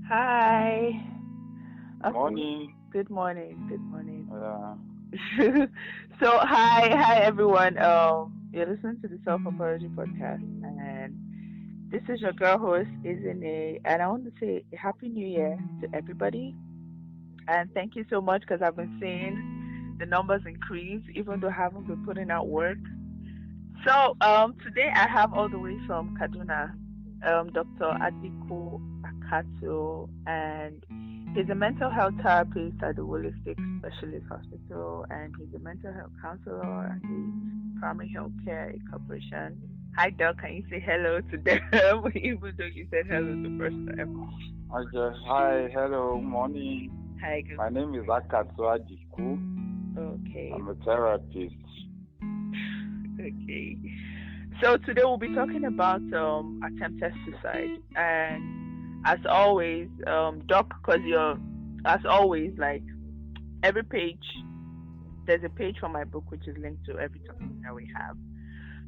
Hi. Okay. Morning. Good morning. Good morning. Uh, So hi everyone. You're listening to the Self Apology Podcast, and this is your girl host, Izine, and I want to say Happy New Year to everybody, and thank you so much because I've been seeing the numbers increase, even though I haven't been putting out work. So today I have all the way from Kaduna, Dr. Adiko Akato, and he's a mental health therapist at the Holistic Specialist Hospital, and he's a mental health counselor at the Primary Health Care Corporation. Hi, Doc. Can you say hello to them, even though you said hello the first time? okay. Hi. Hello. Morning. Hi, good. My name is Akatsu Ajiku. Okay. I'm a therapist. Okay. So today we'll be talking about attempted suicide, and as always, Doc, because you're as always like every page, there's a page from my book which is linked to every topic that we have.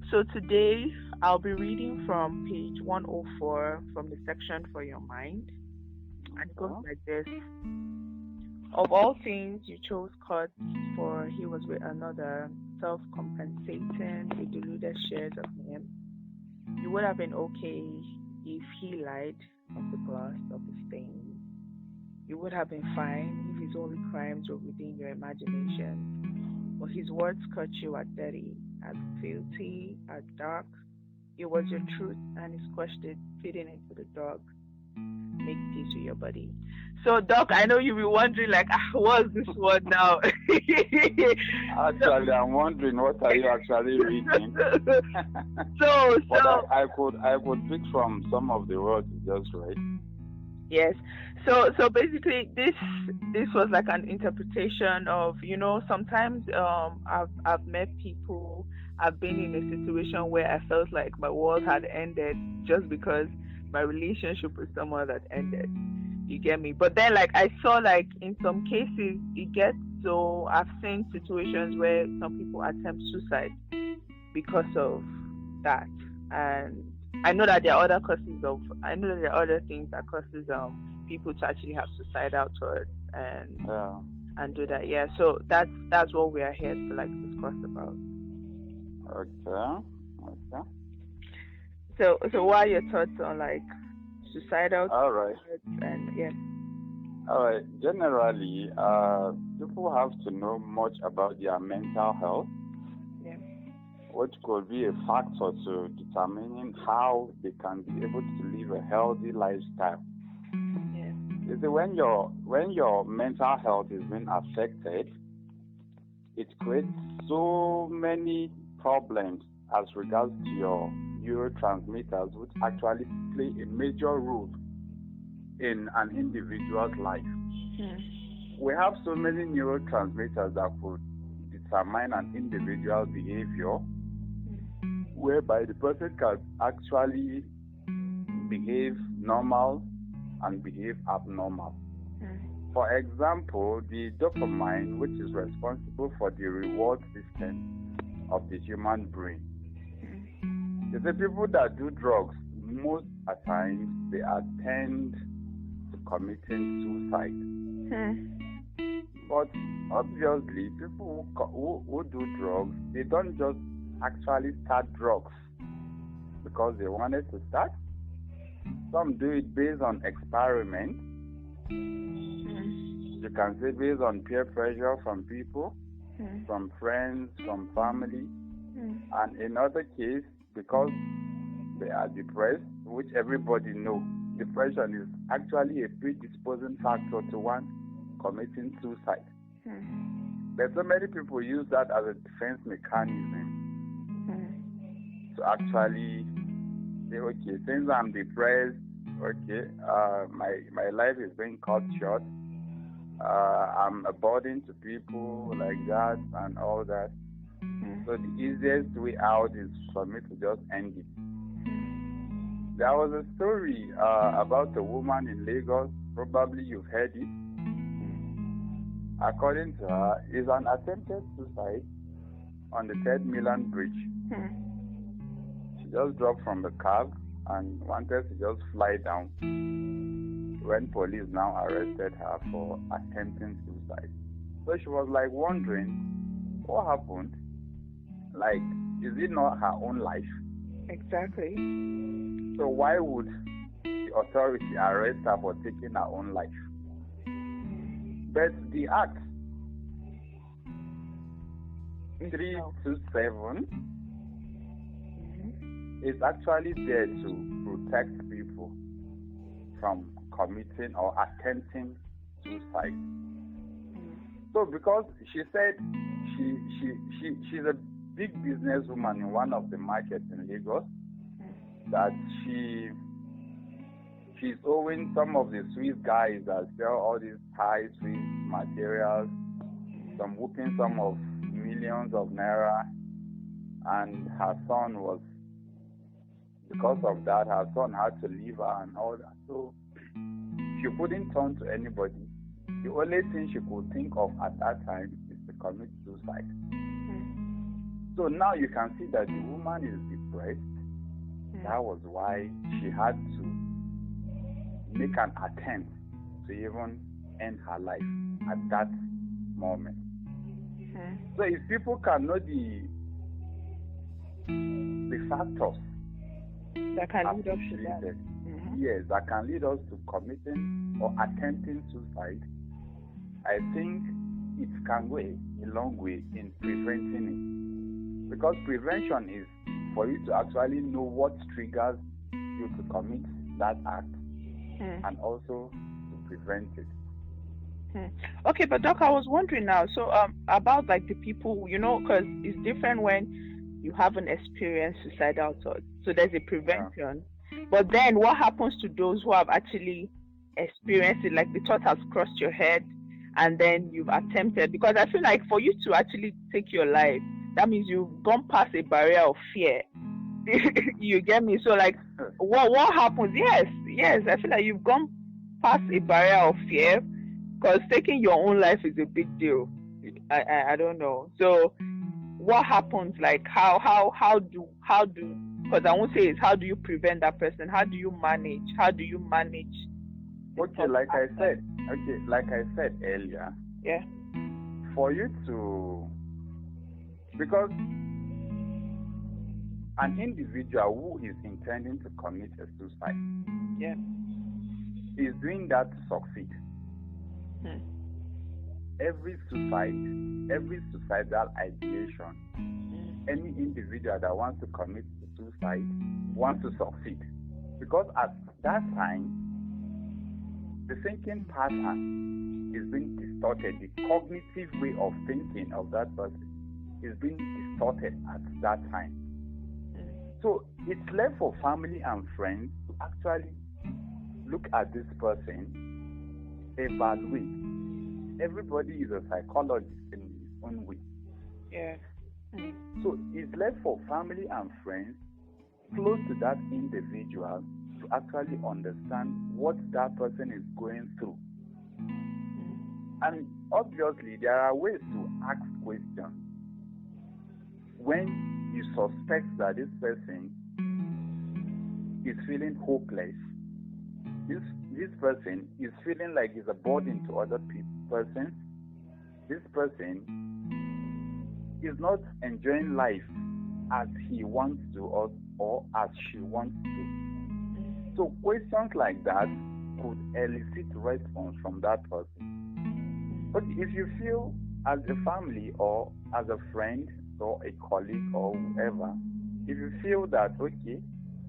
So today I'll be reading from page 104 from the section for your mind, and it goes like this. Of all things, you chose Kurt, for he was with another, self-compensating with deluded shares of him. You would have been okay if he lied of the glass of his stain. You would have been fine if his only crimes were within your imagination. But his words cut you at dirty, at filthy, at dark. It was your truth, and he squashed it, feeding into the dog. Make peace with your body. So, Doc, I know you'll be wondering, like, what's this one now? Actually, I'm wondering what are you actually reading? But I could pick from some of the words you just read. Yes. So basically, this was like an interpretation of, sometimes I've met people. I've been in a situation where I felt like my world had ended just because my relationship with someone that ended. You get me? But then, like, I saw, like, in some cases, it gets so. I've seen situations where some people attempt suicide because of that, and I know that there are other causes of. I know that there are other things that causes people to actually have suicidal thoughts and do that. Yeah. So that's what we are here to like discuss about. Okay. So what are your thoughts on like suicidal thoughts and yeah? All right. Generally, people have to know much about their mental health. Yeah. Which could be a factor to determining how they can be able to live a healthy lifestyle. Yeah. You see, when your mental health is being affected, it creates so many problems as regards to your neurotransmitters, which actually play a major role in an individual's life. We have so many neurotransmitters that could determine an individual's behavior, whereby the person can actually behave normal and behave abnormal. For example, the dopamine, which is responsible for the reward system of the human brain. You see, people that do drugs, most at times, they tend to committing suicide. But obviously, people who do drugs, they don't just actually start drugs because they wanted to start. Some do it based on experiment. You can say based on peer pressure from people, from friends, from family. And in other case, because they are depressed, which everybody knows, depression is actually a predisposing factor to one committing suicide. But so many people use that as a defense mechanism to actually say, okay, since I'm depressed, my life is being cut short. I'm a burden to people like that and all that. So the easiest way out is for me to just end it. There was a story about a woman in Lagos. Probably you've heard it. According to her, it's an attempted suicide on the Third Milan Bridge. She just dropped from the cab and wanted to just fly down. when police now arrested her for attempting suicide. So she was like wondering what happened. Like, is it not her own life? Exactly. So why would the authority arrest her for taking her own life? But the Act 327 is actually there to protect people from committing or attempting suicide. So because she said she's a big businesswoman in one of the markets in Lagos, that she's owing some of the Swiss guys that sell all these high Swiss materials, some whooping some of millions of naira, and her son was, because of that, her son had to leave her and all that. So she couldn't turn to anybody. The only thing she could think of at that time is to commit suicide. So now you can see that the woman is depressed. That was why she had to make an attempt to even end her life at that moment. So if people can know the factors that can lead up to that, yes, that can lead us to committing or attempting suicide, I think it can go a long way in preventing it. Because prevention is for you to actually know what triggers you to commit that act and also to prevent it. Okay, but Doc, I was wondering now, so about like the people, because it's different when you haven't experienced suicidal thoughts. So there's a prevention. Yeah. But then what happens to those who have actually experienced it, like the thought has crossed your head and then you've attempted? Because I feel like for you to actually take your life, that means you've gone past a barrier of fear. You get me? So like, what happens? Yes, I feel like you've gone past a barrier of fear, because taking your own life is a big deal. I don't know. So what happens? Like how do, because I won't say it's how do you prevent that person? How do you manage? Okay, like I said earlier. Yeah. For you to, because an individual who is intending to commit a suicide, is doing that to succeed. Every suicidal ideation, any individual that wants to commit suicide wants to succeed. Because at that time, the thinking pattern is being distorted. The cognitive way of thinking of that person is being distorted at that time. So it's left for family and friends to actually look at this person, evaluate. Everybody is a psychologist in his own way. Yeah. So it's left for family and friends close to that individual to actually understand what that person is going through. And obviously, there are ways to ask questions. When you suspect that this person is feeling hopeless, this person is feeling like he's a burden to other persons, this person is not enjoying life as he wants to or as she wants to. So questions like that could elicit response from that person. But if you feel as a family or as a friend or a colleague or whoever, if you feel that, okay,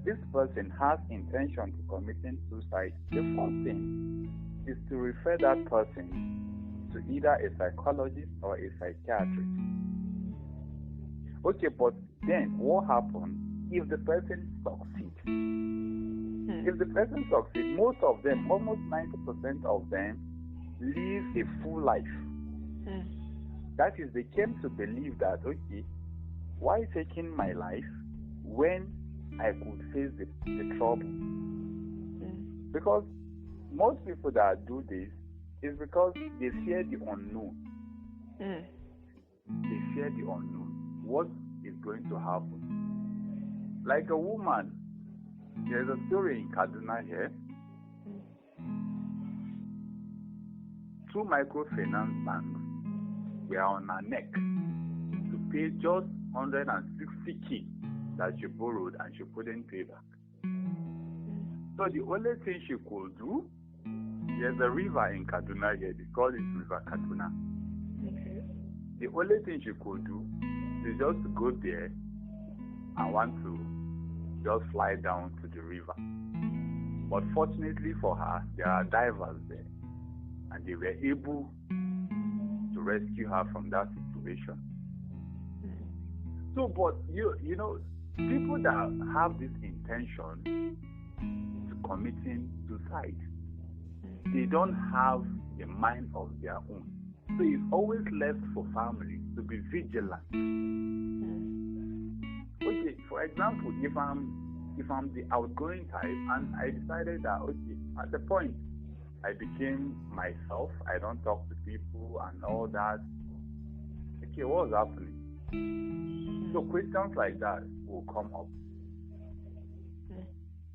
this person has intention to committing suicide, the first thing is to refer that person to either a psychologist or a psychiatrist. Okay, but then what happens if the person succeeds? If the person succeeds, most of them, almost 90% of them, live a full life. That is, they came to believe that, okay, why taking my life when I could face the trouble? Because most people that do this is because they fear the unknown. They fear the unknown. What is going to happen? Like a woman, there's a story in Kaduna here. two microfinance banks were on her neck to pay just 160k that she borrowed and she couldn't pay back. So the only thing she could do, there's a river in Kaduna here, they call it River Kaduna. Okay. The only thing she could do is just to go there and want to just fly down to the river. But fortunately for her, there are divers there, and they were able to rescue her from that situation. So, but you know, people that have this intention to committing suicide, they don't have a mind of their own. So it's always left for families to be vigilant. Okay, for example, if I'm the outgoing type and I decided that, okay, at the point I became myself, I don't talk to people and all that, okay, what's happening? So questions like that will come up.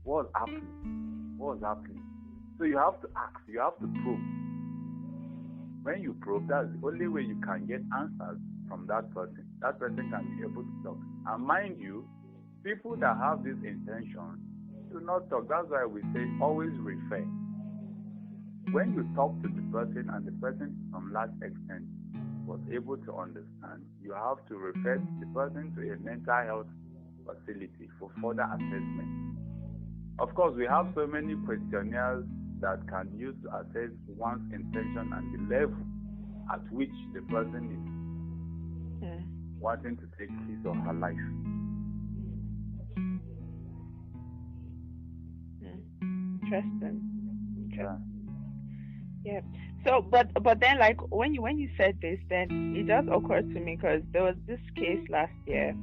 What's happening? What's happening? So you have to ask, you have to probe. When you probe, that's the only way you can get answers from that person. That person can be able to talk. And mind you, people that have this intention do not talk. That's why we say always refer. When you talk to the person and the person to some large extent was able to understand, you have to refer the person to a mental health facility for further assessment. Of course, we have so many questionnaires that can use to assess one's intention and the level at which the person is wanting to take his or her life. Interesting. Yeah. So, but then, like when you said this, then it just occurred to me because there was this case last year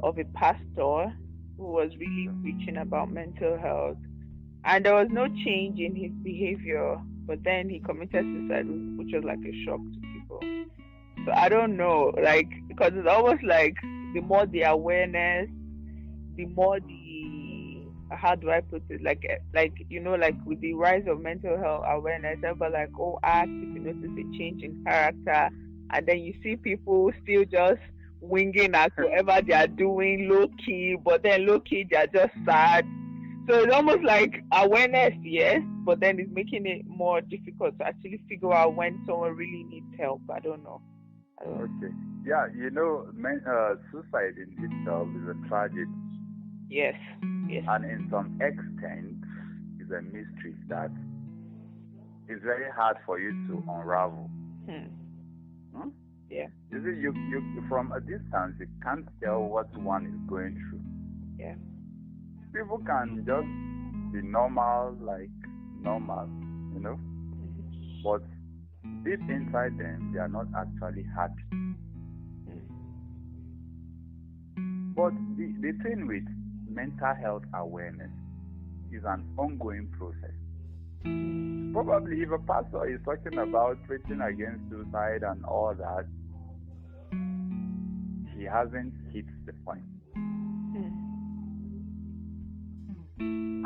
of a pastor who was really preaching about mental health, and there was no change in his behavior. But then he committed suicide, which was like a shock to people. So I don't know, like, because it's almost like the more the awareness, the more the, how do I put it, like you know, like with the rise of mental health awareness, everybody like, oh, ask if you notice a change in character, and then you see people still just winging at whatever they are doing, low key, but then low key they are just sad. So it's almost like awareness, yes, but then it's making it more difficult to actually figure out when someone really needs help. I don't know. Okay. Yeah, you know, suicide in itself is a tragedy. Yes. And in some extent, is a mystery that is very hard for you to unravel. Yeah. You see, you from a distance, you can't tell what one is going through. Yeah. People can just be normal, you know, but deep inside them, they are not actually happy. But the thing with mental health awareness is an ongoing process. Probably if a pastor is talking about preaching against suicide and all that, he hasn't hit the point.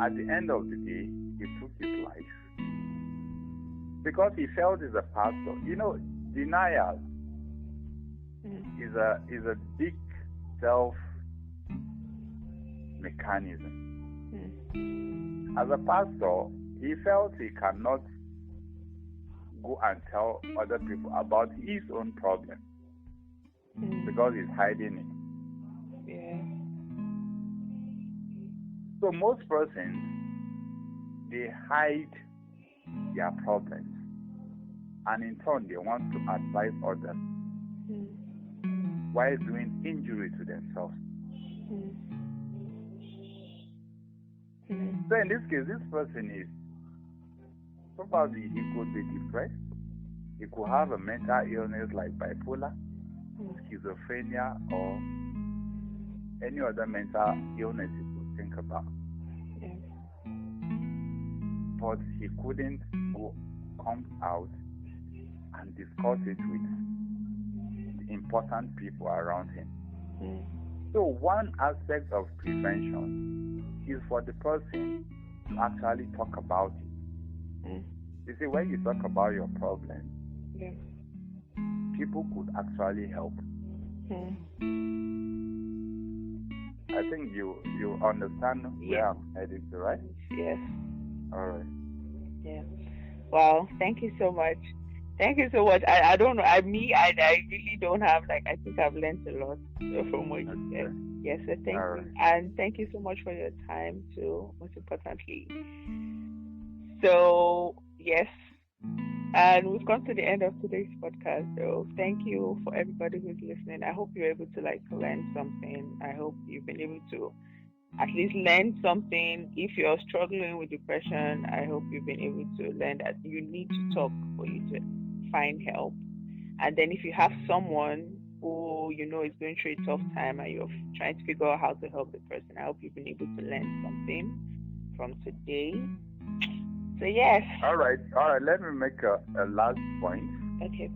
At the end of the day, he took his life because he felt as a pastor. You know, denial is a big self mechanism. As a pastor, he felt he cannot go and tell other people about his own problem because he's hiding it. Yeah. So most persons, they hide their problems, and in turn they want to advise others while doing injury to themselves. So in this case, this person is probably, he could be depressed, he could have a mental illness like bipolar, schizophrenia, or any other mental illness you could think about. But he couldn't come out and discuss it with the important people around him. So one aspect of prevention is for the person to actually talk about it. You see, when you talk about your problem, Yeah. people could actually help. I think you understand where I'm heading to, right? Yes. All right. Yeah. Wow. Thank you so much. Thank you so much. I don't know. I really don't have, like, I think I've learned a lot from what you said. Yes. So thank you. And thank you so much for your time too, most importantly. So, yes. And we've come to the end of today's podcast. So thank you for everybody who's listening. I hope you're able to, like, learn something. I hope you've been able to at least learn something. If you're struggling with depression, I hope you've been able to learn that you need to talk for you to find help. And then if you have someone who you know is going through a tough time and you're trying to figure out how to help the person, I hope you've been able to learn something from today. So yes. All right. Let me make a last point. Okay.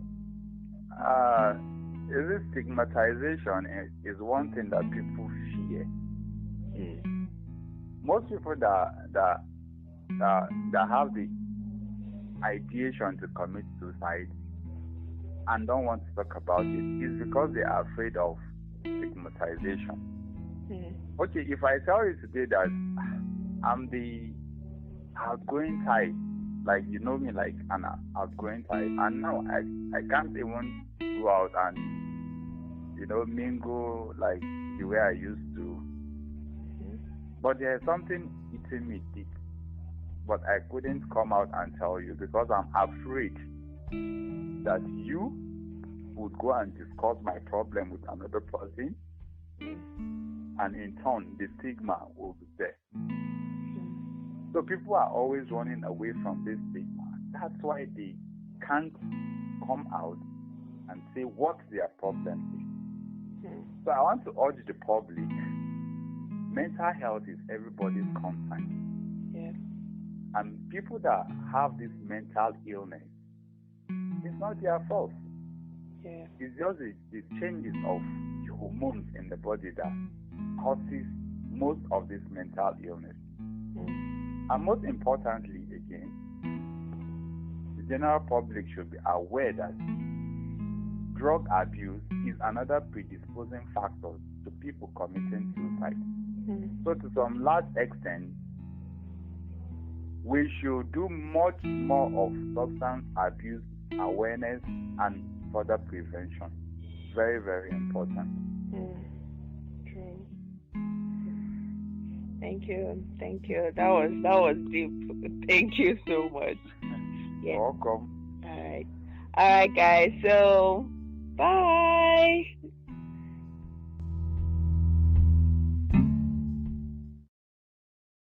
Is this stigmatization is one thing that people fear. Most people that have the ideation to commit suicide and don't want to talk about it is because they are afraid of stigmatization. Okay, if I tell you today that I'm the outgoing type, like you know me like an outgoing type, and now I can't even go out and mingle like the way I used to. But there's something eating me deep, but I couldn't come out and tell you because I'm afraid that you would go and discuss my problem with another person, and in turn the stigma will be there. So people are always running away from this stigma. That's why they can't come out and say what their problem is. So I want to urge the public, mental health is everybody's concern. Yeah. And people that have this mental illness, it's not their fault. Yeah. It's just the changes of the hormones in the body that causes most of this mental illness. And most importantly, again, the general public should be aware that drug abuse is another predisposing factor to people committing suicide. So to some large extent, we should do much more of substance abuse awareness and further prevention. Very, very important. True. Thank you. That was deep. Thank you so much. Yeah. Welcome. All right, guys. So, bye.